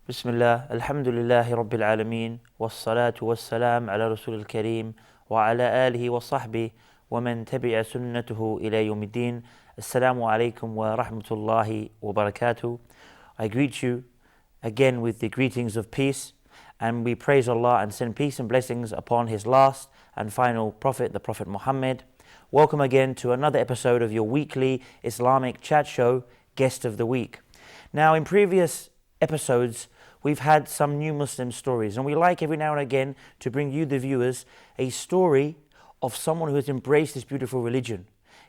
بسم الله الحمد لله رب العالمين والصلاة والسلام على رسول الكريم وعلى آله وصحبه ومن تبع سنته إلى يوم الدين. Assalamu alaikum wa rahmatullahi wa barakatuh. I greet you again with the greetings of peace, and we praise Allah and send peace and blessings upon His last and final Prophet, the Prophet Muhammad. Welcome again to another episode of your weekly Islamic chat show, Guest of the Week. Now, in previous episodes, we've had some new Muslim stories, and we like every now and again to bring you, the viewers, a story of someone who has embraced this beautiful religion.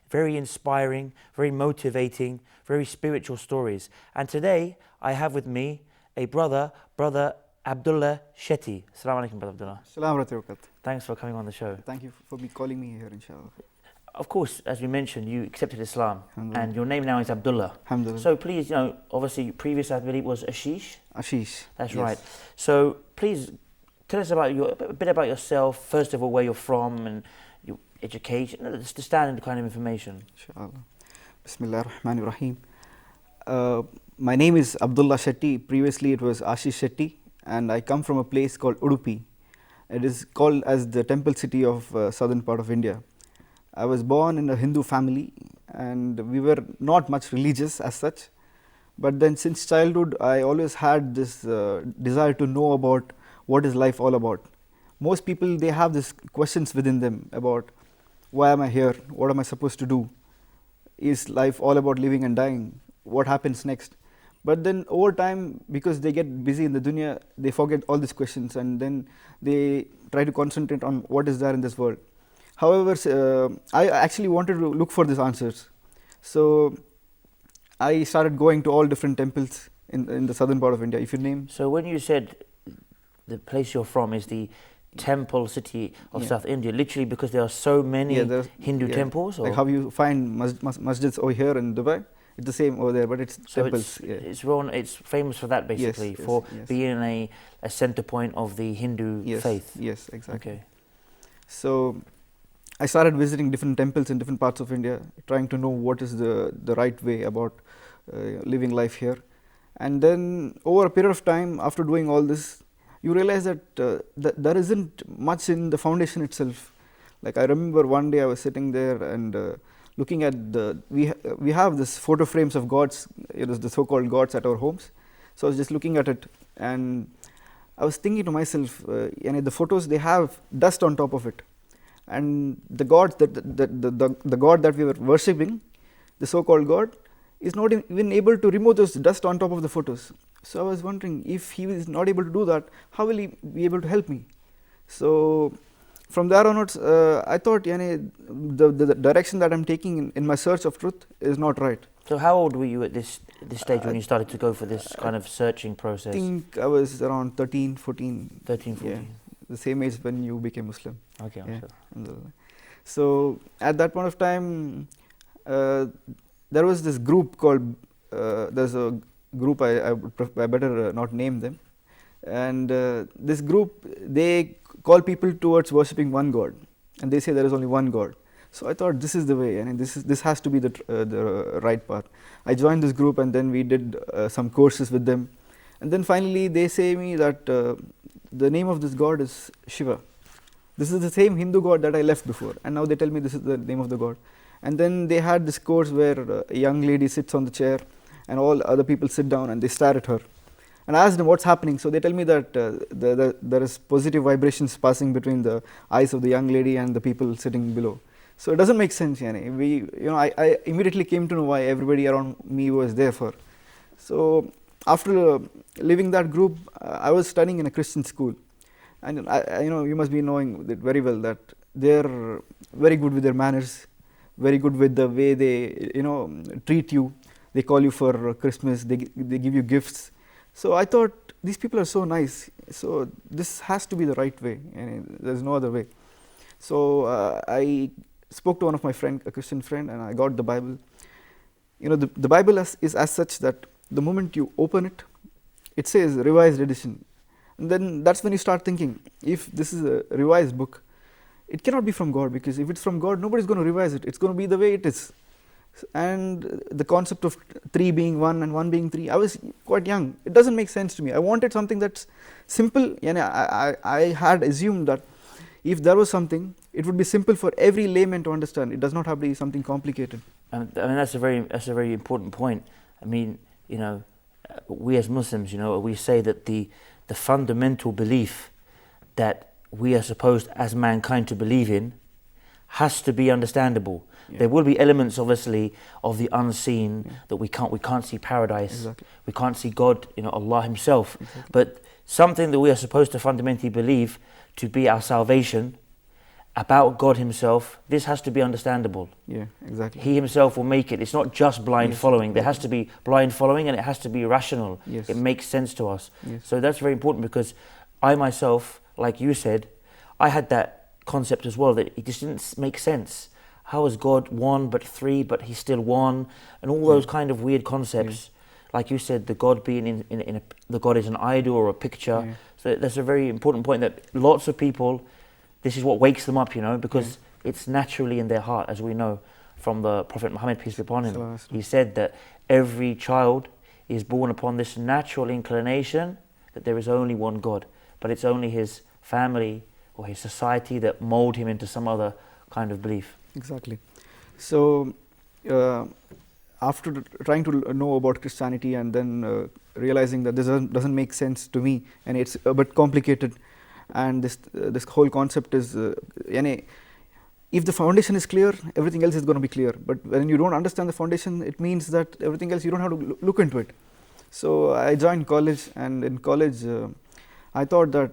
Very inspiring, very motivating, very spiritual stories. And today, I have with me a brother Abdullah Shetty. Assalamu alaikum, brother Abdullah. Assalamu alaikum. Thanks for coming on the show. Thank you for calling me here, inshallah. Of course, as we mentioned, you accepted Islam, and your name now is Abdullah. Alhamdulillah. So please, obviously previous I believe was Ashish. Ashish. That's yes. right. So please tell us about a bit about yourself. First of all, where you're from and your education, just the standard kind of information. Inshallah. Bismillah ar-Rahman ar-Rahim. My name is Abdullah Shetty. Previously it was Ashish Shetty, and I come from a place called Udupi. It is called as the temple city of southern part of India. I was born in a Hindu family, and we were not much religious as such, but then since childhood I always had this desire to know about what is life all about. Most people, they have these questions within them about why am I here, what am I supposed to do, is life all about living and dying, what happens next. But then over time, because they get busy in the dunya, they forget all these questions, and then they try to concentrate on what is there in this world. However, I actually wanted to look for these answers. So I started going to all different temples in the southern part of India. If you name. So when you said the place you're from is the temple city of South India, literally because there are so many Hindu temples? Or? Like how you find masjids over here in Dubai, it's the same over there, but it's so temples. It's famous for that basically, for being a center point of the Hindu faith. Yes, exactly. Okay. So I started visiting different temples in different parts of India, trying to know what is the right way about living life here. And then over a period of time, after doing all this, you realize that, there isn't much in the foundation itself. Like I remember one day I was sitting there and looking at we have this photo frames of gods, the so-called gods at our homes. So I was just looking at it, and I was thinking to myself, the photos, they have dust on top of it. And the god the god that we were worshipping, the so-called god, is not even able to remove those dust on top of the photos. So I was wondering, if he is not able to do that, how will he be able to help me? So from there onwards, I thought the direction that I'm taking in my search of truth is not right. So how old were you at this stage when you started to go for this kind of searching process? I think I was around 13, 14. 13, 14. Yeah, the same age when you became Muslim. Okay, I'm sure. So at that point of time, there was this group called, there's a group, I better not name them, and this group, they call people towards worshipping one God, and they say there is only one God. So I thought this is the way, and this has to be the right path. I joined this group, and then we did some courses with them, and then finally they say me that the name of this God is Shiva. This is the same Hindu god that I left before, and now they tell me this is the name of the god. And then they had this course where a young lady sits on the chair, and all other people sit down and they stare at her. And I asked them what's happening. So they tell me that there is positive vibrations passing between the eyes of the young lady and the people sitting below. So it doesn't make sense. I immediately came to know why everybody around me was there for. So after leaving that group, I was studying in a Christian school. And you must be knowing it very well that they're very good with their manners, very good with the way they treat you. They call you for Christmas, they give you gifts. So I thought, these people are so nice, so this has to be the right way, and there's no other way. So I spoke to one of my friend, a Christian friend, and I got the Bible. The Bible is as such that the moment you open it, it says revised edition. And then that's when you start thinking, if this is a revised book, it cannot be from God, because if it's from God, nobody's going to revise it. It's going to be the way it is. And the concept of 3 being 1 and 1 being 3, I was quite young, it doesn't make sense to me. I wanted something that's simple. I had assumed that if there was something, it would be simple for every layman to understand. It does not have to be something complicated. I mean, that's a very important point. I mean, we as Muslims, we say that the fundamental belief that we are supposed as mankind to believe in has to be understandable. Yeah. There will be elements, obviously, of the unseen that we can't see paradise. Exactly. We can't see God, Allah Himself. Exactly. But something that we are supposed to fundamentally believe to be our salvation, about God Himself, this has to be understandable. Yeah, exactly. He Himself will make it. It's not just blind following. There Exactly. has to be blind following, and it has to be rational. Yes. It makes sense to us. Yes. So that's very important, because I myself, like you said, I had that concept as well, that it just didn't make sense. How is God 1 but 3, but He's still 1, and all those kind of weird concepts. Like you said, the God being the God is an idol or a picture. Yeah. So that's a very important point, that lots of people, this is what wakes them up, because it's naturally in their heart, as we know from the Prophet Muhammad, peace be upon him. He said that every child is born upon this natural inclination that there is only one God, but it's only his family or his society that mold him into some other kind of belief. Exactly. So after trying to know about Christianity and then realizing that this doesn't make sense to me, and it's a bit complicated, and this whole concept is if the foundation is clear, everything else is going to be clear. But when you don't understand the foundation, it means that everything else you don't have to look into it. So I joined college, and in college I thought that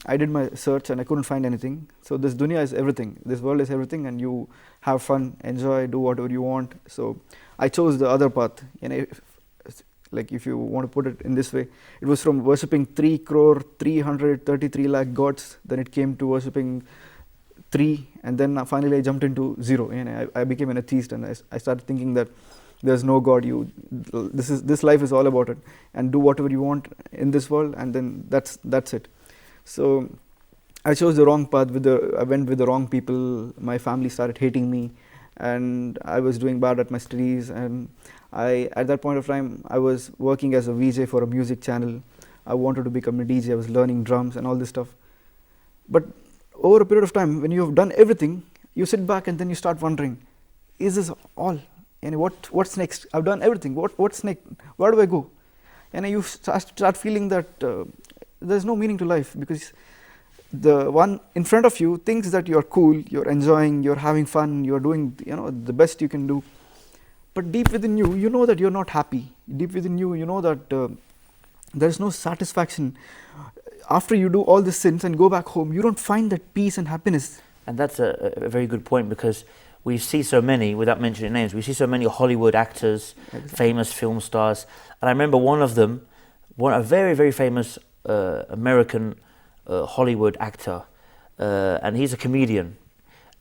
I did my search and I couldn't find anything. So this dunya is everything, this world is everything, and you have fun, enjoy, do whatever you want. So I chose the other path. If you want to put it in this way, it was from worshipping 3,333 lakh gods, then it came to worshipping 3, and then finally I jumped into 0. I became an atheist, and I started thinking that there's no God. This life is all about it, and do whatever you want in this world, and then that's it. So I chose the wrong path. I went with the wrong people. My family started hating me, and I was doing bad at my studies. And at that point of time, I was working as a VJ for a music channel. I wanted to become a DJ. I was learning drums and all this stuff. But over a period of time, when you have done everything, you sit back and then you start wondering, is this all? And what's next? I've done everything. What's next? Where do I go? And you start feeling that there's no meaning to life, because the one in front of you thinks that you're cool, you're enjoying, you're having fun, you're doing the best you can do. But deep within you, you know that you're not happy. Deep within you, you know that there's no satisfaction. After you do all the sins and go back home, you don't find that peace and happiness. And that's a very good point, because we see so many, without mentioning names, we see so many Hollywood actors, famous film stars. And I remember one of them, a very, very famous American Hollywood actor, and he's a comedian.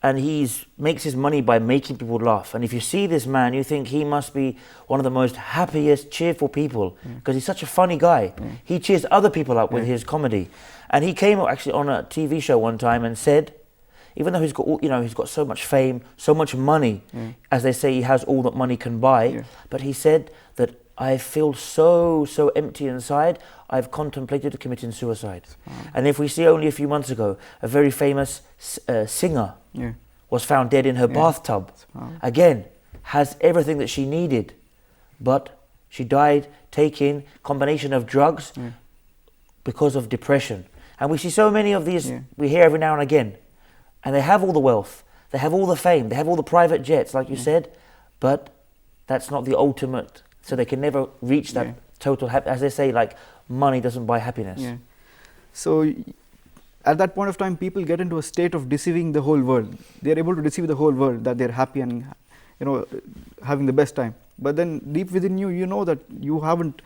And he makes his money by making people laugh. And if you see this man, you think he must be one of the most happiest, cheerful people, because he's such a funny guy. He cheers other people up with his comedy. And he came actually on a TV show one time and said, even though he's got he's got so much fame, so much money, as they say, he has all that money can buy, but he said that I feel so empty inside, I've contemplated committing suicide. And if we see only a few months ago, a very famous singer was found dead in her bathtub. Again, has everything that she needed, but she died taking combination of drugs because of depression. And we see so many of these, we hear every now and again, and they have all the wealth, they have all the fame, they have all the private jets, like you said, but that's not the ultimate. So they can never reach that total happiness. As they say, like, money doesn't buy happiness. So at that point of time, people get into a state of deceiving the whole world. They're able to deceive the whole world that they're happy and having the best time. But then deep within you, you know that you haven't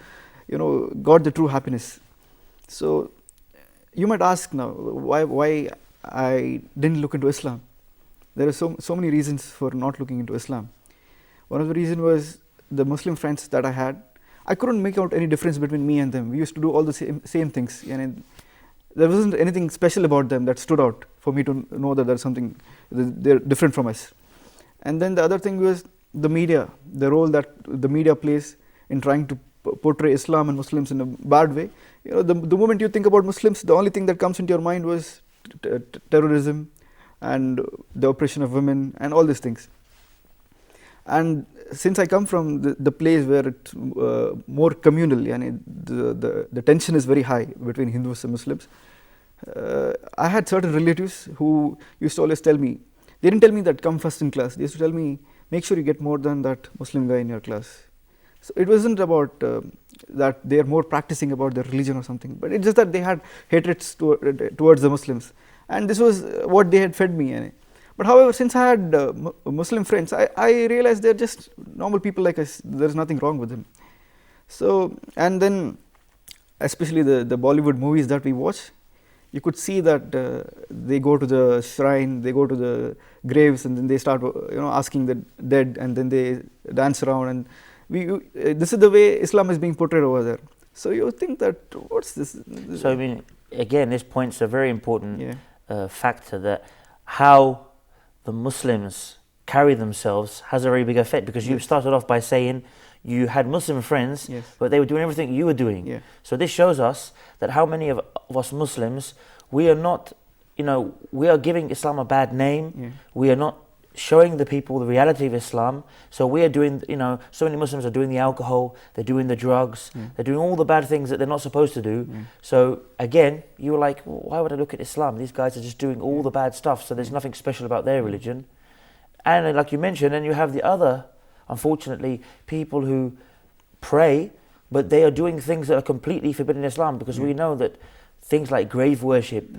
got the true happiness. So you might ask now, why I didn't look into Islam. There are so many reasons for not looking into Islam. One of the reasons was the Muslim friends that I had. I couldn't make out any difference between me and them. We used to do all the same things, and there wasn't anything special about them that stood out for me to know that there's something, they're different from us. And then the other thing was, the media, the role that the media plays in trying to portray Islam and Muslims in a bad way. The moment you think about Muslims, the only thing that comes into your mind was terrorism and the oppression of women and all these things. And since I come from the place where it's more communal, the tension is very high between Hindus and Muslims, I had certain relatives who used to always tell me, they didn't tell me that come first in class, they used to tell me, make sure you get more than that Muslim guy in your class. So it wasn't about that they are more practicing about their religion or something, but it's just that they had hatreds towards the Muslims, and this was what they had fed me. But however, since I had Muslim friends, I realized they're just normal people like us. There's nothing wrong with them. So, and then especially the Bollywood movies that we watch, you could see that they go to the shrine, they go to the graves, and then they start asking the dead, and then they dance around, and this is the way Islam is being portrayed over there. So you think that what's this? So I mean, again, this points a very important factor, that how the Muslims carry themselves has a very big effect, because you started off by saying you had Muslim friends, but they were doing everything you were doing. So this shows us that how many of us Muslims, we are not, we are giving Islam a bad name. We are not showing the people the reality of Islam. So we are doing, so many Muslims are doing the alcohol, they're doing the drugs, they're doing all the bad things that they're not supposed to do. So again, you were like, well, why would I look at Islam? These guys are just doing all the bad stuff, so there's nothing special about their religion. And like you mentioned, then you have the other, unfortunately, people who pray, but they are doing things that are completely forbidden in Islam, because we know that things like grave worship,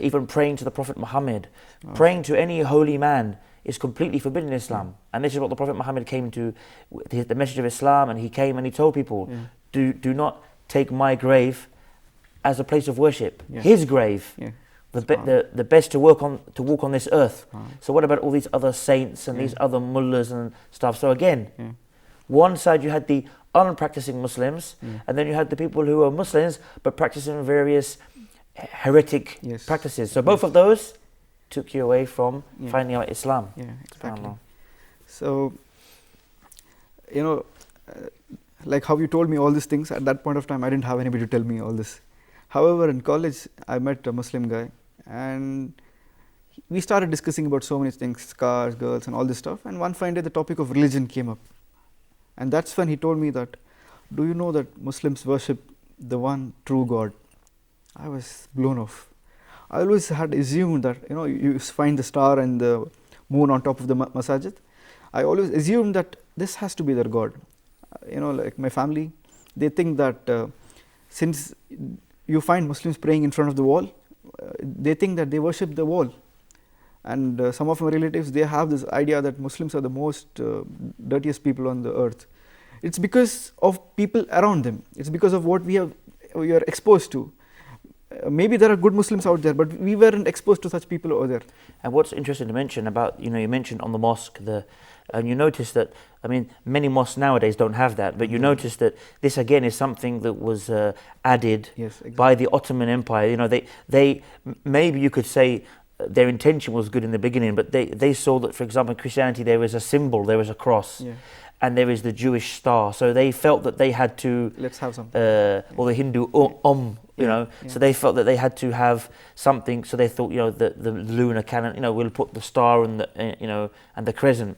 even praying to the Prophet Muhammad, praying to any holy man, is completely forbidden in Islam. And this is what the Prophet Muhammad came to, the message of Islam, and he came and he told people, do not take my grave as a place of worship. His grave, the best to walk on this earth. So what about all these other saints and these other mullahs and stuff? So again, one side you had the unpracticing Muslims, and then you had the people who are Muslims but practicing various heretic practices. So both of those took you away from finding out Islam. Exactly. So, like how you told me all these things, at that point of time I didn't have anybody to tell me all this. However, in college I met a Muslim guy, and we started discussing about so many things, cars, girls and all this stuff, and one fine day the topic of religion came up, and that's when he told me that, do you know that Muslims worship the one true God? I was blown off. I always had assumed that you find the star and the moon on top of the masajid. I always assumed that this has to be their God. Like my family, they think that since you find Muslims praying in front of the wall, they think that they worship the wall. And some of my relatives, they have this idea that Muslims are the most dirtiest people on the earth. It's because of people around them. It's because of what we are exposed to. Maybe there are good Muslims out there, but we weren't exposed to such people over there. And what's interesting to mention about, you mentioned on the mosque, and you notice that, many mosques nowadays don't have that, but you notice that this again is something that was added by the Ottoman Empire. They maybe you could say their intention was good in the beginning, but they saw that, for example, in Christianity there was a symbol, there was a cross. And there is the Jewish star, so they felt that they had to. Let's have something. Or the Hindu so they felt that they had to have something. So they thought, the lunar calendar, we'll put the star and the crescent.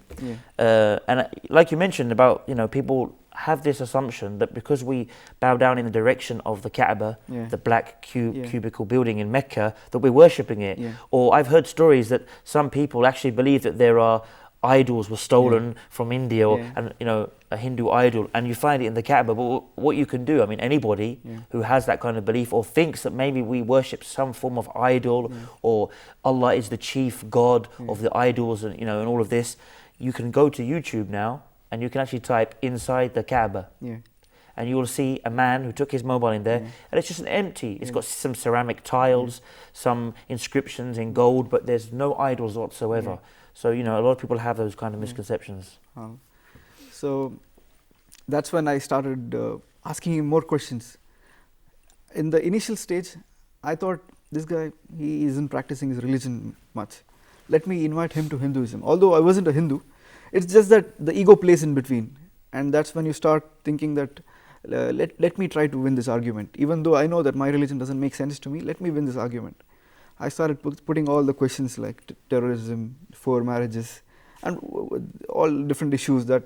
And like you mentioned about, people have this assumption that because we bow down in the direction of the Kaaba, the black cubical building in Mecca, that we're worshipping it. Or I've heard stories that some people actually believe that there are idols were stolen from India, and a Hindu idol, and you find it in the Kaaba. But what you can do, anybody who has that kind of belief or thinks that maybe we worship some form of idol, or Allah is the chief god of the idols, and and all of this, you can go to YouTube now and you can actually type inside the Kaaba. And you will see a man who took his mobile in there, and it's just an empty. It's got some ceramic tiles, some inscriptions in gold, but there's no idols whatsoever. So, a lot of people have those kind of misconceptions. So, that's when I started asking him more questions. In the initial stage, I thought, this guy, he isn't practicing his religion much. Let me invite him to Hinduism. Although I wasn't a Hindu, it's just that the ego plays in between, and that's when you start thinking that let me try to win this argument, even though I know that my religion doesn't make sense to me. Let me win this argument. I started putting all the questions like terrorism, for marriages, and all different issues that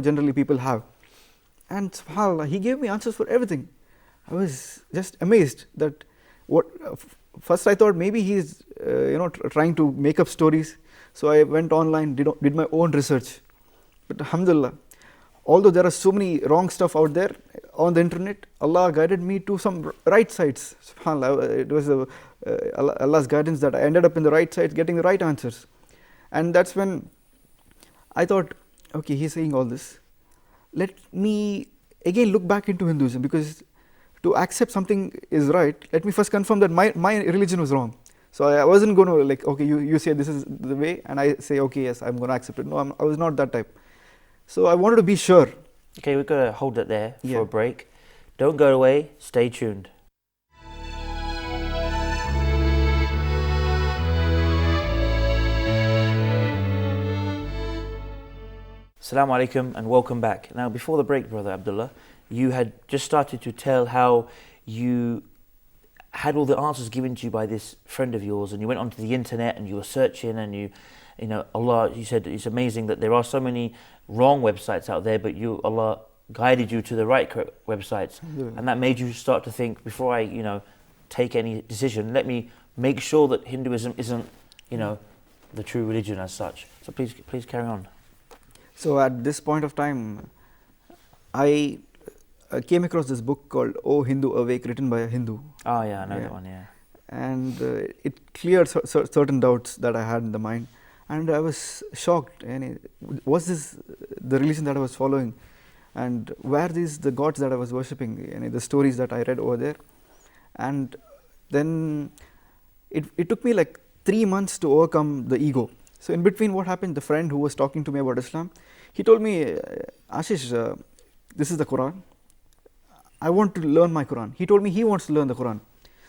generally people have. And subhanAllah, he gave me answers for everything. I was just amazed that what. First, I thought maybe he's trying to make up stories. So I went online, did my own research. But alhamdulillah, although there are so many wrong stuff out there on the internet, Allah guided me to some right sites. SubhanAllah, it was Allah's guidance that I ended up in the right sites, getting the right answers. And that's when I thought, okay, he's saying all this. Let me again look back into Hinduism, because to accept something is right, let me first confirm that my religion was wrong. So I wasn't going to like, okay, you say this is the way, and I say, okay, yes, I'm going to accept it. No, I was not that type. So I wanted to be sure. Okay, we're going to hold it there for a break. Don't go away, stay tuned. Assalamu alaikum and welcome back. Now, before the break, Brother Abdullah, you had just started to tell how you had all the answers given to you by this friend of yours, and you went onto the internet and you were searching, and you said it's amazing that there are so many wrong websites out there, but Allah guided you to the right websites. And that made you start to think, before I take any decision, let me make sure that Hinduism isn't the true religion as such. So please carry on. So at this point of time, I came across this book called "O Hindu Awake," written by a Hindu. Oh yeah, I know that one. Yeah, and it cleared certain doubts that I had in the mind, and I was shocked. And was this the religion that I was following? And were these the gods that I was worshipping? The stories that I read over there, and then it took me like 3 months to overcome the ego. So in between, what happened? The friend who was talking to me about Islam, he told me, Ashish, this is the Quran. I want to learn my Quran. He told me he wants to learn the Quran.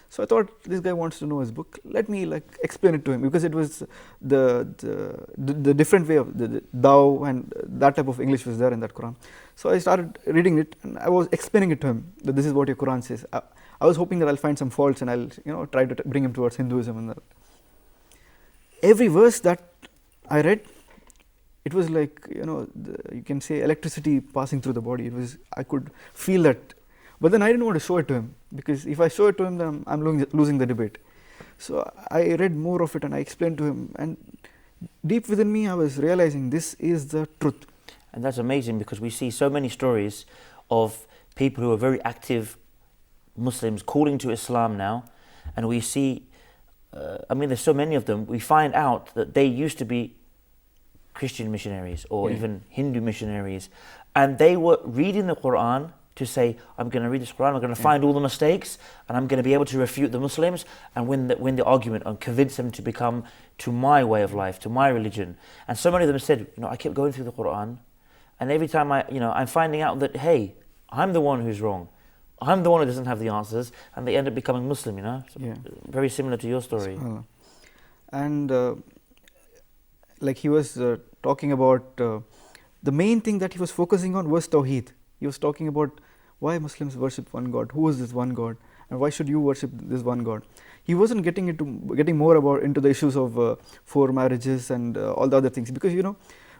So I thought, this guy wants to know his book. Let me explain it to him, because it was the different way of the Dao, and that type of English was there in that Quran. So I started reading it, and I was explaining it to him that this is what your Quran says. I was hoping that I'll find some faults, and I'll try to bring him towards Hinduism. And that. Every verse that I read, it was like you can say electricity passing through the body. I could feel that. But then I didn't want to show it to him, because if I show it to him, then I'm losing the debate. So I read more of it, and I explained to him, and deep within me I was realizing this is the truth. And that's amazing, because we see so many stories of people who are very active Muslims calling to Islam now, and we see, there's so many of them, we find out that they used to be Christian missionaries or even Hindu missionaries, and they were reading the Quran to say, I'm going to read this Quran, I'm going to find all the mistakes, and I'm going to be able to refute the Muslims and win the argument and convince them to become to my way of life, to my religion. And so many of them said, I kept going through the Quran, and every time I'm finding out that, hey, I'm the one who's wrong. I'm the one who doesn't have the answers, and they end up becoming Muslim, So very similar to your story. And like he was talking about, the main thing that he was focusing on was Tawheed. He was talking about why Muslims worship one God, who is this one God, and why should you worship this one God. He wasn't getting more into the issues of four marriages and all the other things, because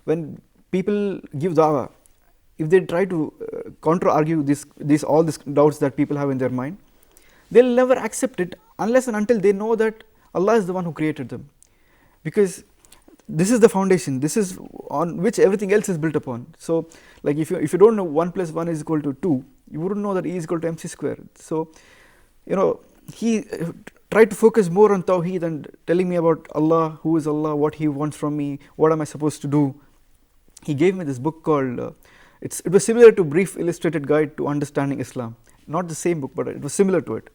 when people give da'wah, if they try to counter-argue all these doubts that people have in their mind, they'll never accept it unless and until they know that Allah is the one who created them. Because this is the foundation, this is on which everything else is built upon. So like if you don't know 1 + 1 is equal to 2, you wouldn't know that E is equal to mc squared. So he tried to focus more on Tawheed and telling me about Allah, who is Allah, what He wants from me, what am I supposed to do. He gave me this book called, it was similar to Brief Illustrated Guide to Understanding Islam. Not the same book, but it was similar to it.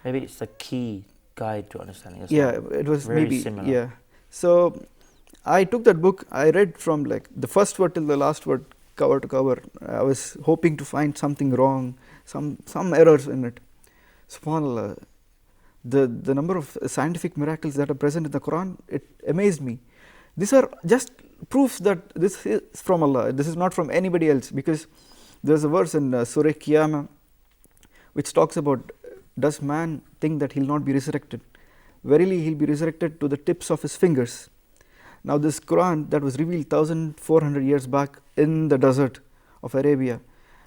Maybe it's the key guide to understanding Islam. Yeah, it was very similar. Yeah. So I took that book, I read from the first word till the last word, cover to cover. I was hoping to find something wrong, some errors in it. SubhanAllah, the number of scientific miracles that are present in the Quran, it amazed me. These are just proves that this is from Allah, this is not from anybody else, because there is a verse in Surah Qiyamah which talks about, does man think that he will not be resurrected? Verily he will be resurrected to the tips of his fingers. Now this Quran that was revealed 1400 years back in the desert of Arabia,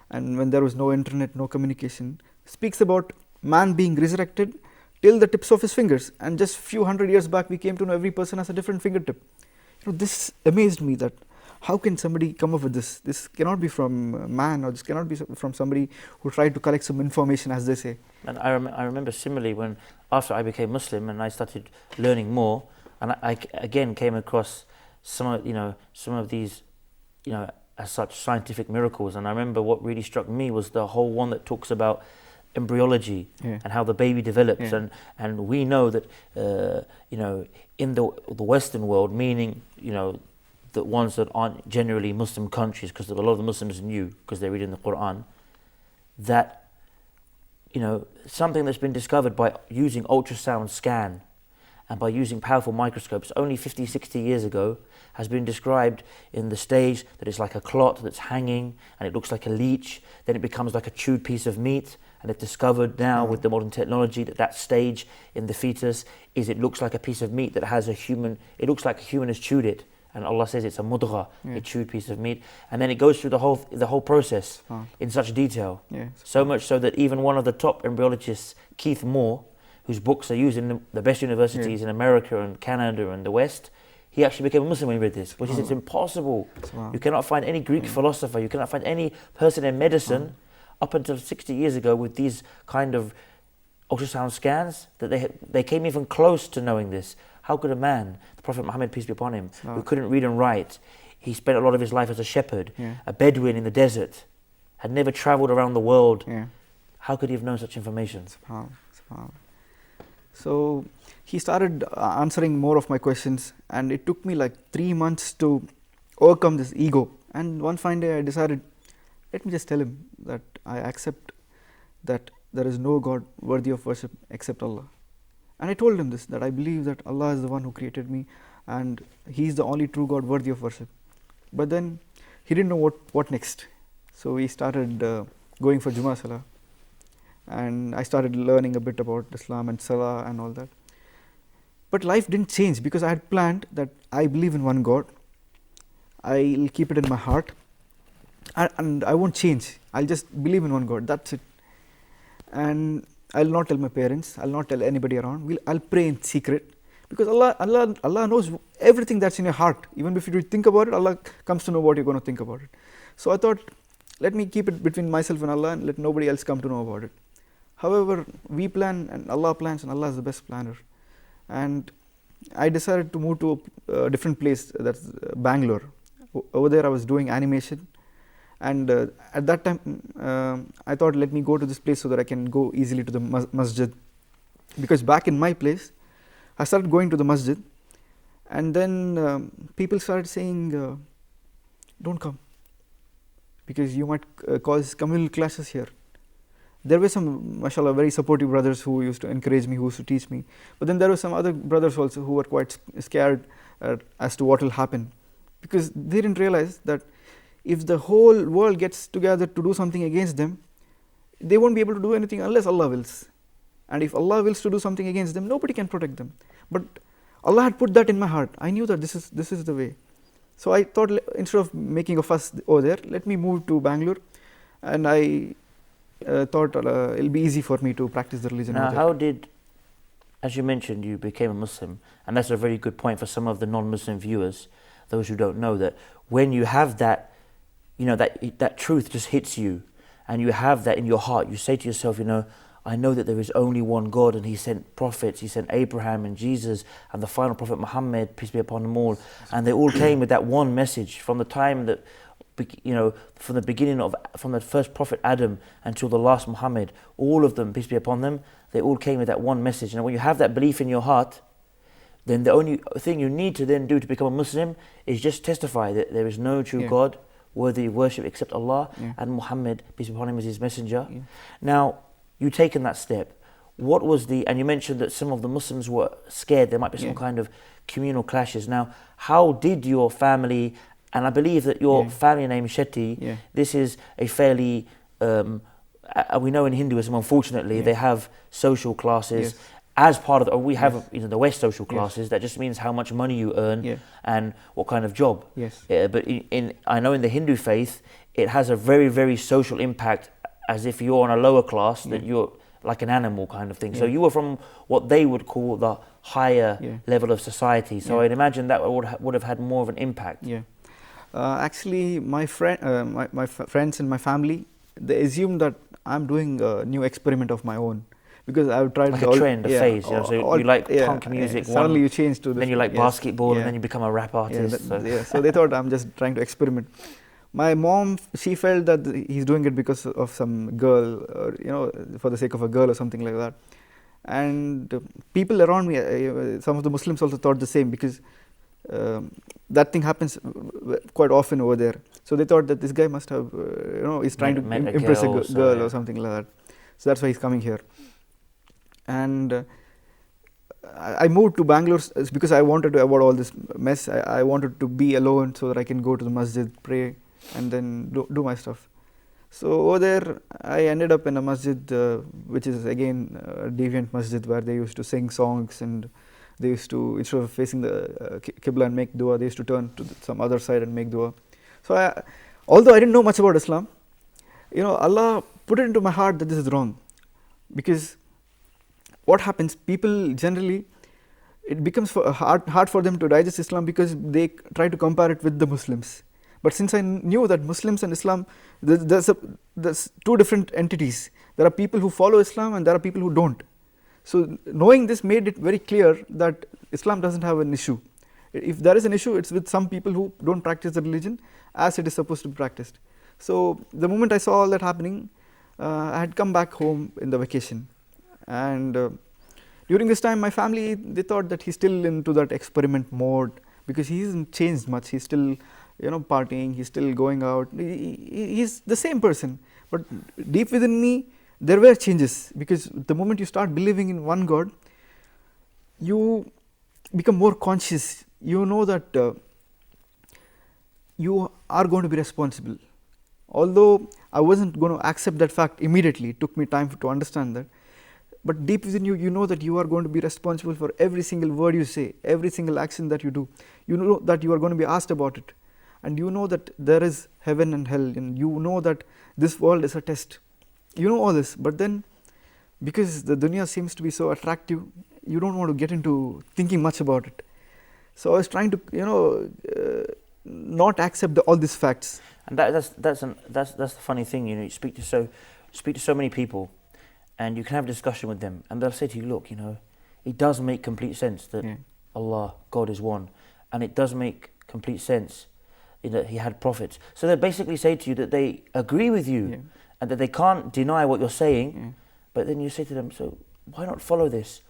and when there was no internet, no communication, speaks about man being resurrected till the tips of his fingers. And just few hundred years back we came to know every person has a different fingertip. This amazed me, that how can somebody come up with this? This cannot be from man, or this cannot be from somebody who tried to collect some information, as they say. And I remember similarly when, after I became Muslim and I started learning more, and I again came across some of these, as such, scientific miracles. And I remember what really struck me was the whole one that talks about embryology and how the baby develops, and we know that in the Western world, meaning the ones that aren't generally Muslim countries, because a lot of the Muslims knew, because they read in the Quran, that something that's been discovered by using ultrasound scan and by using powerful microscopes only 50, 60 years ago has been described in the stage that it's like a clot that's hanging and it looks like a leech, then it becomes like a chewed piece of meat. And it's discovered now with the modern technology that stage in the fetus is, it looks like a piece of meat that has a human, it looks like a human has chewed it. And Allah says it's a mudgha, a chewed piece of meat. And then it goes through the whole process in such detail. So much so that even one of the top embryologists, Keith Moore, whose books are used in the best universities in America and Canada and the West, he actually became a Muslim when he read this, which is, it's impossible. You cannot find any Greek philosopher, you cannot find any person in medicine up until 60 years ago with these kind of ultrasound scans, that they came even close to knowing this. How could a man, the Prophet Muhammad, peace be upon him, who couldn't read and write, he spent a lot of his life as a shepherd, a Bedouin in the desert, had never traveled around the world, how could he have known such information? So he started answering more of my questions, and it took me like 3 months to overcome this ego. And one fine day I decided, let me just tell him that I accept that there is no God worthy of worship except Allah. And I told him this, that I believe that Allah is the one who created me and He is the only true God worthy of worship. But then he didn't know what next. So we started going for Jummah Salah, and I started learning a bit about Islam and Salah and all that. But life didn't change, because I had planned that I believe in one God, I'll keep it in my heart, and I won't change. I'll just believe in one God, that's it. And I'll not tell my parents, I'll not tell anybody around, I'll pray in secret, because Allah knows everything that's in your heart. Even if you think about it, Allah comes to know what you're going to think about it. So I thought, let me keep it between myself and Allah and let nobody else come to know about it. However, we plan and Allah plans, and Allah is the best planner. And I decided to move to a different place, that's Bangalore. Over there I was doing animation, and at that time I thought, let me go to this place so that I can go easily to the masjid, because back in my place I started going to the masjid, and then people started saying, don't come, because you might cause communal clashes here. There were some, mashallah, very supportive brothers who used to encourage me, who used to teach me, but then there were some other brothers also who were quite scared as to what will happen, because they didn't realize that if the whole world gets together to do something against them, they won't be able to do anything unless Allah wills. And if Allah wills to do something against them, nobody can protect them. But Allah had put that in my heart. I knew that this is the way. So I thought, instead of making a fuss over there, let me move to Bangalore. And I thought it'll be easy for me to practice the religion. Now, how did, as you mentioned, you became a Muslim, and that's a very good point for some of the non-Muslim viewers, those who don't know, that when you have that, that truth just hits you, and you have that in your heart, you say to yourself, I know that there is only one God, and He sent prophets, He sent Abraham and Jesus and the final prophet Muhammad, peace be upon them all, and they all came with that one message from the time that, from the beginning from the first prophet Adam until the last Muhammad, all of them, peace be upon them, they all came with that one message. And when you have that belief in your heart, then the only thing you need to then do to become a Muslim is just testify that there is no true God worthy of worship except Allah, and Muhammad, peace be upon him, is His messenger. Now, you've taken that step. what was and you mentioned that some of the Muslims were scared there might be some kind of communal clashes. Now, how did your family, and I believe that your family name Shetty, this is a fairly, we know in Hinduism, unfortunately, they have social classes as part of we have the West social classes. That just means how much money you earn and what kind of job. But I know in the Hindu faith, it has a very, very social impact, as if you're on a lower class, that you're like an animal kind of thing. So you were from what they would call the higher level of society. So I'd imagine that would have had more of an impact. Actually, my friends and my family, they assume that I'm doing a new experiment of my own, because I've tried like a trend, a phase. So you like punk music. Suddenly you change to this. Then you like basketball, and then you become a rap artist. So they thought I'm just trying to experiment. My mom, she felt that he's doing it because of some girl, or for the sake of a girl or something like that. And people around me, some of the Muslims also thought the same, because that thing happens quite often over there. So they thought that this guy must have, is trying to impress a girl or something like that. So that's why he's coming here. And I moved to Bangalore because I wanted to avoid all this mess. I wanted to be alone so that I can go to the masjid, pray, and then do my stuff. So over there, I ended up in a masjid, which is again a deviant masjid, where they used to sing songs, and they used to, instead of facing the Qibla and make dua, they used to turn to some other side and make dua. So although I didn't know much about Islam, Allah put it into my heart that this is wrong. Because what happens, people generally, it becomes hard for them to digest Islam, because they try to compare it with the Muslims. But since I knew that Muslims and Islam, there's two different entities. There are people who follow Islam and there are people who don't. So knowing this made it very clear that Islam doesn't have an issue. If there is an issue, it's with some people who don't practice the religion as it is supposed to be practiced. So the moment I saw all that happening, I had come back home in the vacation. And during this time, my family, they thought that he's still into that experiment mode, because he hasn't changed much. He's still partying, he's still going out, he's the same person. But deep within me, there were changes, because the moment you start believing in one God, you become more conscious. You know that you are going to be responsible. Although I wasn't going to accept that fact immediately, it took me time to understand that. But deep within you, you know that you are going to be responsible for every single word you say, every single action that you do. You know that you are going to be asked about it. And you know that there is heaven and hell, and you know that this world is a test. You know all this, but then because the dunya seems to be so attractive, you don't want to get into thinking much about it. So I was trying to, not accept all these facts. And that's the funny thing. You speak to so many people, and you can have a discussion with them, and they'll say to you, look, it does make complete sense that Allah, God is one, and it does make complete sense that He had prophets. So they basically say to you that they agree with you, and that they can't deny what you're saying. But then you say to them, so why not follow this?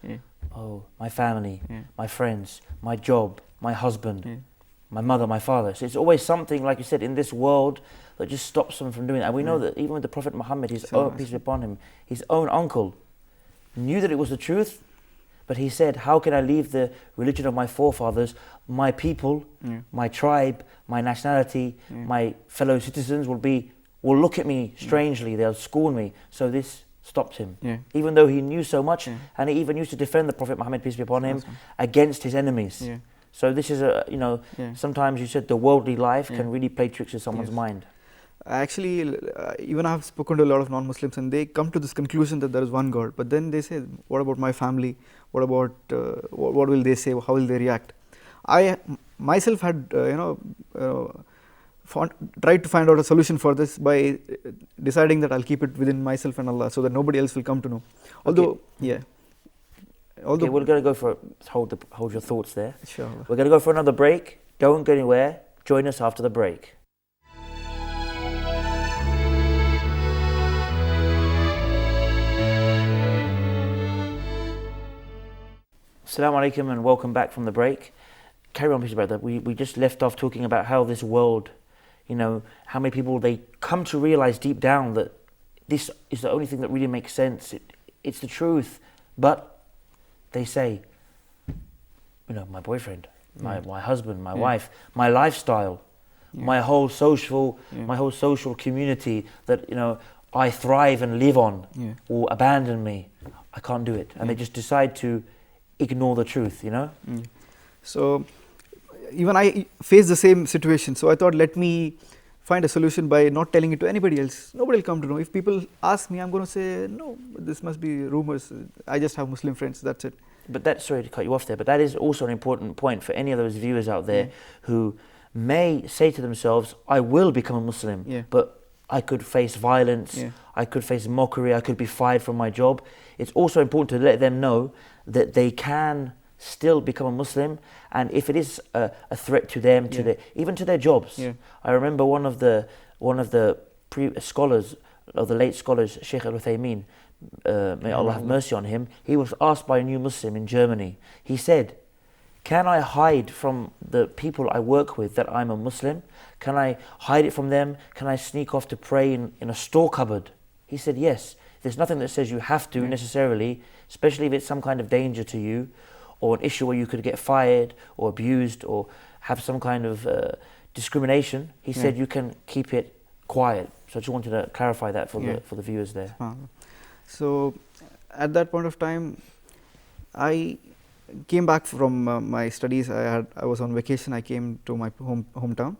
Oh, my family, my friends, my job, my husband, my mother, my father. So it's always something, like you said, in this world that just stops them from doing that. And we know that even with the Prophet Muhammad, peace be upon him, his own uncle knew that it was the truth, but he said, how can I leave the religion of my forefathers? My people, my tribe, my nationality, my fellow citizens will look at me strangely, they'll scorn me. So this stopped him, even though he knew so much, and he even used to defend the Prophet Muhammad, peace be upon him, against his enemies. So this is sometimes you said the worldly life can really play tricks with someone's mind. Actually, even I have spoken to a lot of non-Muslims, and they come to this conclusion that there is one God. But then they say, what about my family? What about, what will they say? How will they react? I myself had, tried to find out a solution for this by deciding that I'll keep it within myself and Allah, so that nobody else will come to know. Although, okay, we're going to go for, hold your thoughts there. Sure. We're going to go for another break. Don't go anywhere. Join us after the break. Assalamu alaikum and welcome back from the break. Carry on, please, brother. We just left off talking about how this world, how many people, they come to realize deep down that this is the only thing that really makes sense. It's the truth, But they say, my boyfriend, my husband, my wife, my lifestyle, my whole social community that I thrive and live on will abandon me. I can't do it, and they just decide to ignore the truth. So even I face the same situation. So I thought, let me find a solution by not telling it to anybody else. Nobody will come to know. If people ask me, I'm going to say, no, this must be rumors. I just have Muslim friends. That's it. But sorry to cut you off there, but that is also an important point for any of those viewers out there who may say to themselves, I will become a Muslim, but I could face violence, I could face mockery, I could be fired from my job. It's also important to let them know that they can still become a Muslim, and if it is a threat to them, even to their jobs. I remember one of the scholars, of the late scholars, Sheikh Al-Uthaymeen, may Allah have mercy on him, he was asked by a new Muslim in Germany. He said, can I hide from the people I work with that I'm a Muslim? Can I hide it from them? Can I sneak off to pray in a store cupboard? He said, yes. There's nothing that says you have to necessarily, especially if it's some kind of danger to you, or an issue where you could get fired or abused or have some kind of discrimination. He said you can keep it quiet. So I just wanted to clarify that for the viewers there. So at that point of time, I came back from my studies. I was on vacation. I came to my hometown,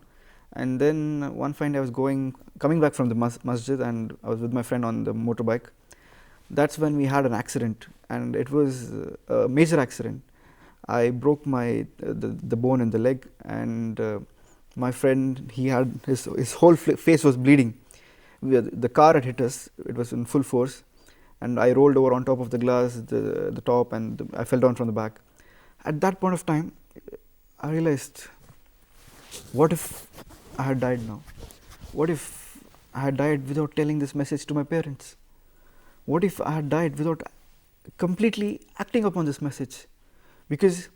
and then one fine day I was coming back from the masjid, and I was with my friend on the motorbike. That's when we had an accident, and it was a major accident. I broke the bone in the leg, and my friend, he had his whole face was bleeding. The car had hit us. It was in full force, and I rolled over on top of the glass, the top, and I fell down from the back. At that point of time, I realized, what if I had died now? What if I had died without telling this message to my parents? What if I had died without completely acting upon this message? Because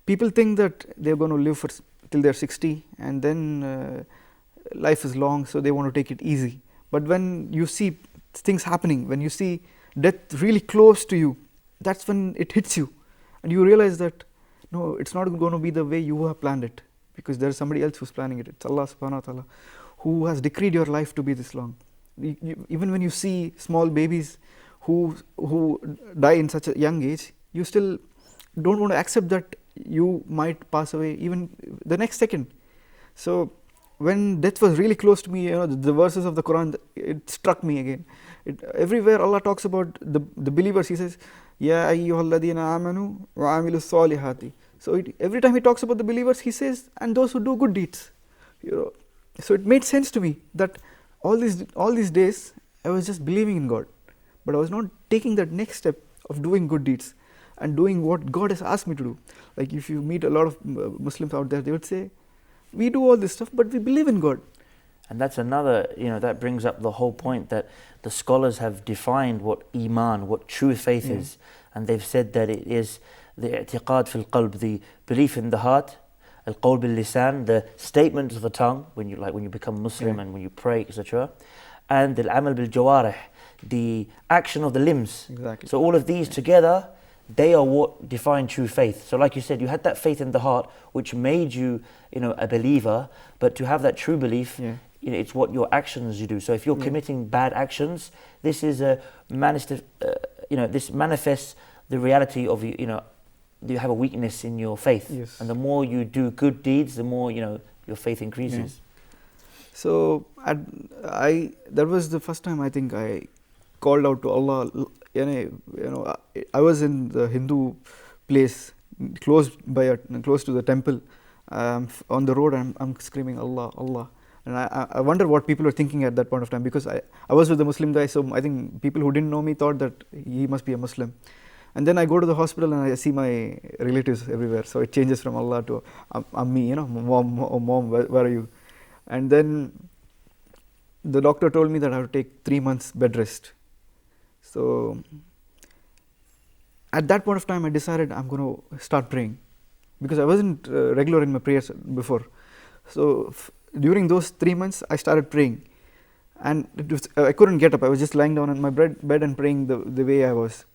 people think that they're going to live till they're 60, and then life is long, so they want to take it easy. But when you see things happening, when you see death really close to you, that's when it hits you, and you realize that no, it's not going to be the way you have planned it, because there's somebody else who's planning it. It's Allah subhanahu wa ta'ala who has decreed your life to be this long. Even when you see small babies who die in such a young age, you still don't want to accept that you might pass away even the next second. So when death was really close to me, the verses of the Quran, it struck me again. Everywhere Allah talks about the believers, He says, Ya ayyuhalladhina amanu wa amilus salihati. So every time He talks about the believers, He says, and those who do good deeds. So it made sense to me that all these days I was just believing in God, but I was not taking that next step of doing good deeds and doing what God has asked me to do. Like if you meet a lot of Muslims out there, they would say, we do all this stuff, but we believe in God. And that's another, that brings up the whole point that the scholars have defined what Iman, what true faith is. And they've said that it is the i'tiqad fil qalb, the belief in the heart, al-qawl bil lisan, the statement of the tongue, when you become Muslim and when you pray, etc. And al-amal bil jawarih, the action of the limbs. Exactly. So all of these together, they are what define true faith. So like you said, you had that faith in the heart, which made you, a believer. But to have that true belief, it's what your actions you do. So if you're committing bad actions, this is this manifests the reality of you have a weakness in your faith. Yes. And the more you do good deeds, the more your faith increases. So that was the first time I think I called out to Allah. I was in the Hindu place close to the temple. On the road, I'm screaming Allah, Allah, and I wonder what people were thinking at that point of time, because I was with a Muslim guy, so I think people who didn't know me thought that he must be a Muslim. And then I go to the hospital and I see my relatives everywhere, so it changes from Allah to me, mom, where are you? And then the doctor told me that I have to take 3 months bed rest. So at that point of time, I decided I'm going to start praying, because I wasn't regular in my prayers before. So during those 3 months, I started praying, and I couldn't get up. I was just lying down on my bed and praying the way I was.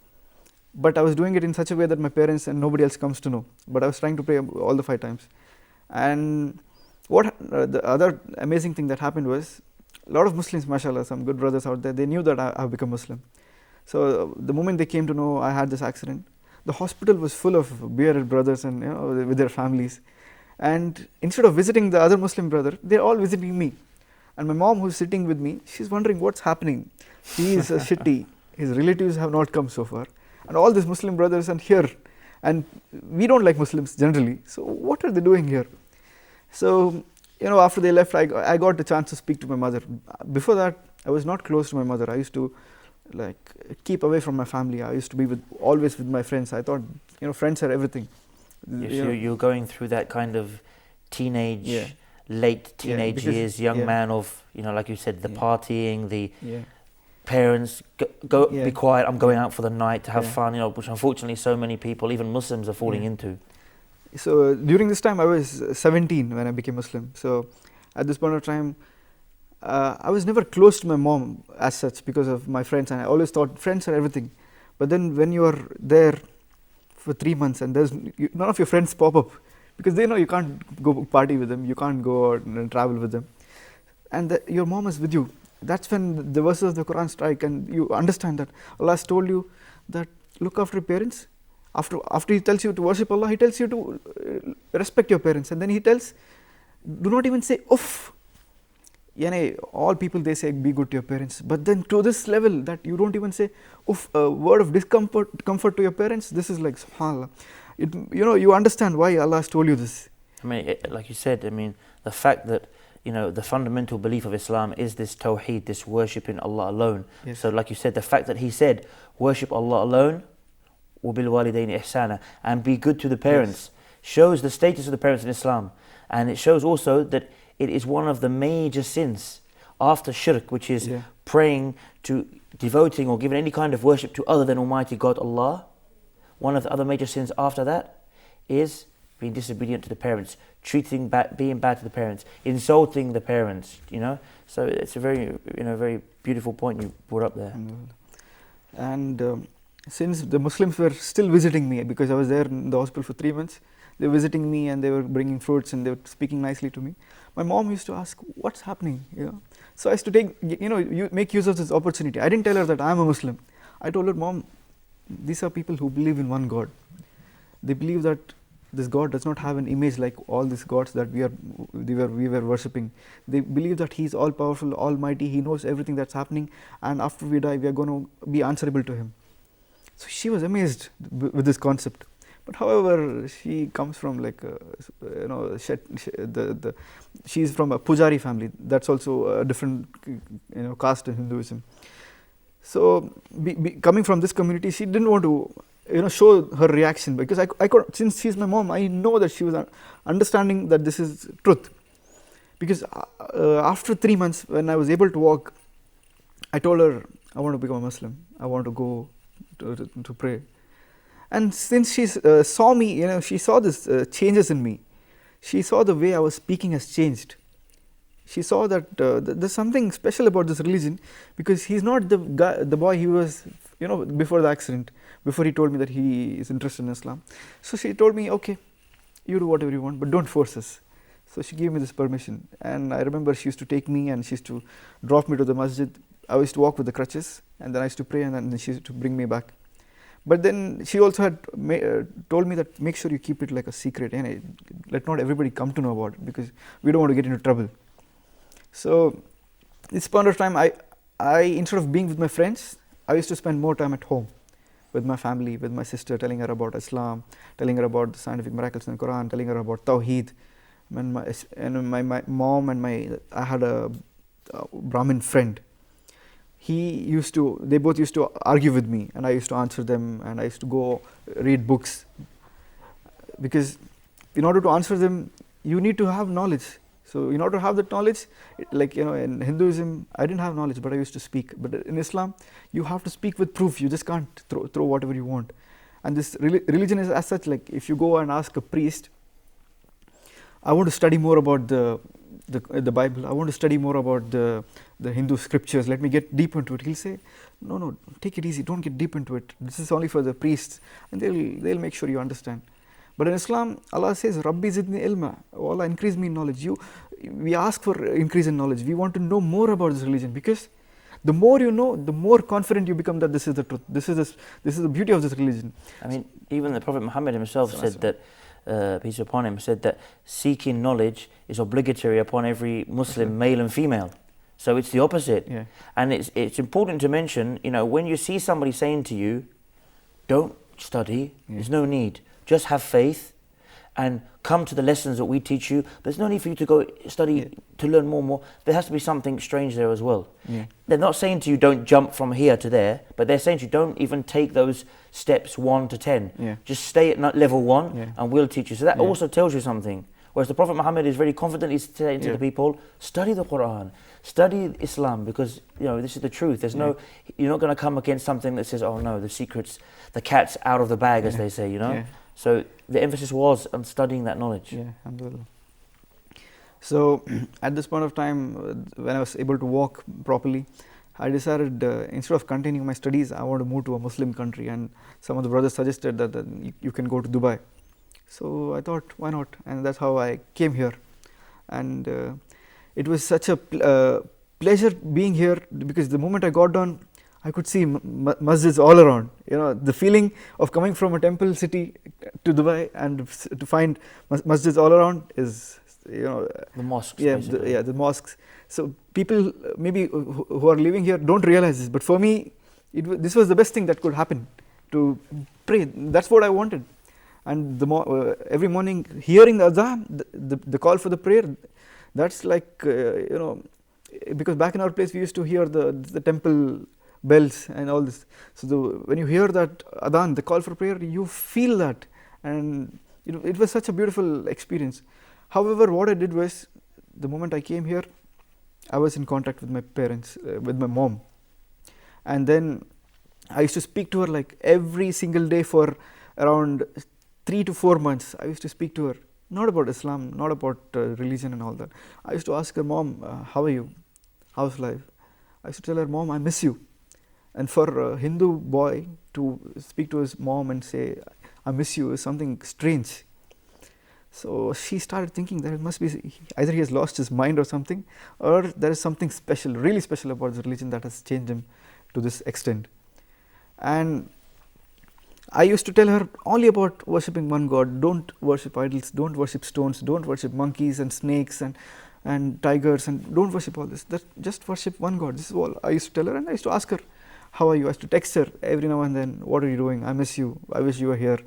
but I was doing it in such a way that my parents and nobody else comes to know. But I was trying to pray all the 5 times. And what the other amazing thing that happened was, a lot of Muslims, mashallah, some good brothers out there, they knew that I have become Muslim. So the moment they came to know I had this accident, the hospital was full of bearded brothers and with their families. And instead of visiting the other Muslim brother, they're all visiting me. And my mom, who's sitting with me, she's wondering what's happening. He is a Shetty, his relatives have not come so far, and all these Muslim brothers are here, and we don't like Muslims generally, so what are they doing here? So after they left, I got the chance to speak to my mother. Before that, I was not close to my mother. I used to keep away from my family. I used to be always with my friends. I thought friends are everything. Yes, you're going through that kind of teenage, late teenage years, young man of like you said, the partying, the parents go be quiet. I'm going out for the night to have fun. Which unfortunately so many people, even Muslims, are falling into. So during this time, I was 17 when I became Muslim. So at this point of time, I was never close to my mom as such because of my friends, and I always thought friends are everything. But then when you are there for 3 months and there's none of your friends pop up, because they know you can't go party with them, you can't go out and travel with them, and your mom is with you. That's when the verses of the Quran strike, and you understand that Allah has told you that look after your parents. After He tells you to worship Allah, He tells you to respect your parents, and then He tells, do not even say uff. All people, they say be good to your parents, but then to this level that you don't even say uff, a word of comfort to your parents. This is like subhanallah. You understand why Allah has told you this. I mean, like you said, the fact that the fundamental belief of Islam is this tawheed, this worshipping Allah alone. Yes. So like you said, the fact that He said worship Allah alone, وَبِالْوَالِدَيْنِ إِحْسَانًا, and be good to the parents, shows the status of the parents in Islam. And it shows also that it is one of the major sins after shirk, which is praying to, devoting or giving any kind of worship to other than Almighty God Allah. One of the other major sins after that is being disobedient to the parents, being bad to the parents, insulting the parents. So it's a very very beautiful point you brought up there. And since the Muslims were still visiting me, because I was there in the hospital for 3 months, they were visiting me and they were bringing fruits and they were speaking nicely to me. My mom used to ask, what's happening? So I used to make use of this opportunity. I didn't tell her that I am a Muslim. I told her, Mom, these are people who believe in one God. They believe that this God does not have an image like all these gods that we were worshipping. They believe that He is all powerful, almighty. He knows everything that's happening, and after we die, we are going to be answerable to Him. So she was amazed with this concept. But however, she comes from she's from a Pujari family. That's also a different caste in Hinduism. So coming from this community, she didn't want to show her reaction, because I could, since she's my mom, I know that she was understanding that this is truth. Because after 3 months, when I was able to walk, I told her I want to become a Muslim. I want to go to pray. And since she saw me, she saw this changes in me. She saw the way I was speaking has changed. She saw that there's something special about this religion, because he's not the boy he was, before the accident, before he told me that he is interested in Islam. So she told me, okay, you do whatever you want, but don't force us. So she gave me this permission. And I remember she used to take me and she used to drop me to the masjid. I used to walk with the crutches, and then I used to pray, and then she used to bring me back. But then she also had told me that make sure you keep it like a secret, and let not everybody come to know about it, because we don't want to get into trouble. So this point of time, I instead of being with my friends, I used to spend more time at home with my family, with my sister, telling her about Islam, telling her about the scientific miracles in the Quran, telling her about Tawheed. And my mom and I had a Brahmin friend. They both used to argue with me, and I used to answer them, and I used to go read books, because in order to answer them, you need to have knowledge. So in order to have that knowledge, in Hinduism, I didn't have knowledge, but I used to speak. But in Islam, you have to speak with proof. You just can't throw whatever you want. And this religion is as such, like if you go and ask a priest, I want to study more about the the Bible. I want to study more about the Hindu scriptures. Let me get deep into it. He'll say, no, take it easy. Don't get deep into it. This is only for the priests, and they'll make sure you understand. But in Islam, Allah says, Rabbi zidni ilma. Oh, Allah, increase me in knowledge. We ask for increase in knowledge. We want to know more about this religion, because the more you know, the more confident you become that this is the truth. This is the beauty of this religion. I mean, even the Prophet Muhammad himself said that, peace upon him, said that seeking knowledge is obligatory upon every Muslim, male and female. So it's the opposite. Yeah. And it's important to mention, when you see somebody saying to you, don't study, there's no need. Just have faith and come to the lessons that we teach you. There's no need for you to go study to learn more and more. There has to be something strange there as well. Yeah. They're not saying to you don't jump from here to there, but they're saying to you don't even take those steps 1 to 10. Yeah. Just stay at level 1 and we'll teach you. So that also tells you something. Whereas the Prophet Muhammad is very confidently saying to the people, study the Quran, study Islam, because this is the truth. There's no, you're not going to come against something that says, oh no, the secrets, the cat's out of the bag, as they say, Yeah. So the emphasis was on studying that knowledge. Yeah, alhamdulillah. So at this point of time, when I was able to walk properly, I decided instead of continuing my studies, I want to move to a Muslim country, and some of the brothers suggested that you can go to Dubai. So I thought, why not? And that's how I came here. And it was such a pleasure being here, because the moment I got down, I could see masjids all around. The feeling of coming from a temple city to Dubai and to find masjids all around is, the mosques. The mosques. So people maybe who are living here don't realize this, but for me, this was the best thing that could happen, to pray. That's what I wanted. And every morning, hearing the adhan, the call for the prayer, that's like, because back in our place, we used to hear the temple bells and all this. So when you hear that adhan, the call for prayer, you feel that, and it was such a beautiful experience. However, what I did was, the moment I came here, I was in contact with my parents, with my mom, and then I used to speak to her like every single day for around 3 to 4 months. I used to speak to her, not about Islam, not about religion and all that. I used to ask her, Mom, how are you? How's life? I used to tell her, Mom, I miss you. And for a Hindu boy to speak to his mom and say, I miss you, is something strange. So she started thinking that it must be either he has lost his mind or something, or there is something special, really special about the religion that has changed him to this extent. And I used to tell her only about worshipping one God. Don't worship idols, don't worship stones, don't worship monkeys and snakes and tigers, and don't worship all this. Just worship one God. This is all I used to tell her, and I used to ask her, how are you? I used to text her every now and then, what are you doing? I miss you. I wish you were here.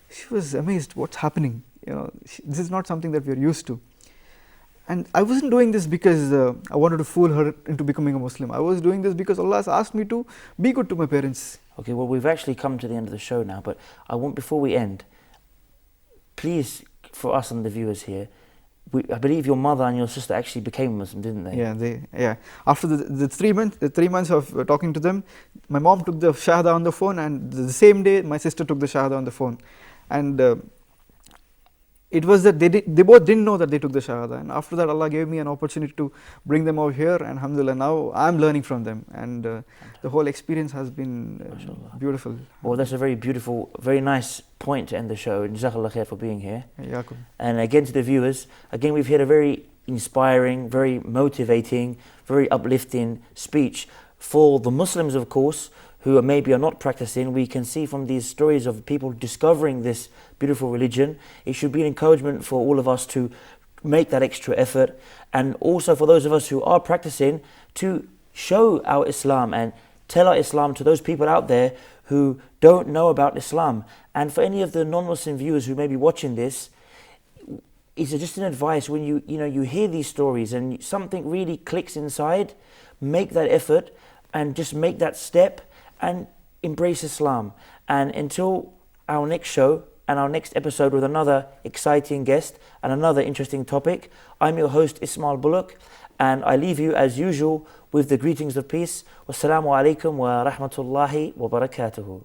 She was amazed, what's happening? This is not something that we are used to. And I wasn't doing this because I wanted to fool her into becoming a Muslim. I was doing this because Allah has asked me to be good to my parents. Okay, well, we've actually come to the end of the show now, but I want, before we end, please, for us and the viewers here, I believe your mother and your sister actually became Muslim, didn't they? Yeah. After the 3 months of talking to them, my mom took the Shahada on the phone, and the same day my sister took the Shahada on the phone. And it was that they both didn't know that they took the Shahada, and after that Allah gave me an opportunity to bring them over here, and alhamdulillah, now I'm learning from them, and the whole experience has been beautiful. Well, that's a very beautiful, very nice point to end the show. Jazakallah khair for being here. Yaakum. And again, to the viewers, again, we've heard a very inspiring, very motivating, very uplifting speech for the Muslims, of course, who maybe are not practicing. We can see from these stories of people discovering this beautiful religion, it should be an encouragement for all of us to make that extra effort, and also for those of us who are practicing to show our Islam and tell our Islam to those people out there who don't know about Islam. And for any of the non-Muslim viewers who may be watching this, it's just an advice, when you hear these stories and something really clicks inside, make that effort and just make that step and embrace Islam. And until our next show and our next episode with another exciting guest and another interesting topic, I'm your host Ismail Bullock, and I leave you as usual with the greetings of peace. Wassalamu alaikum wa rahmatullahi wa barakatuhu.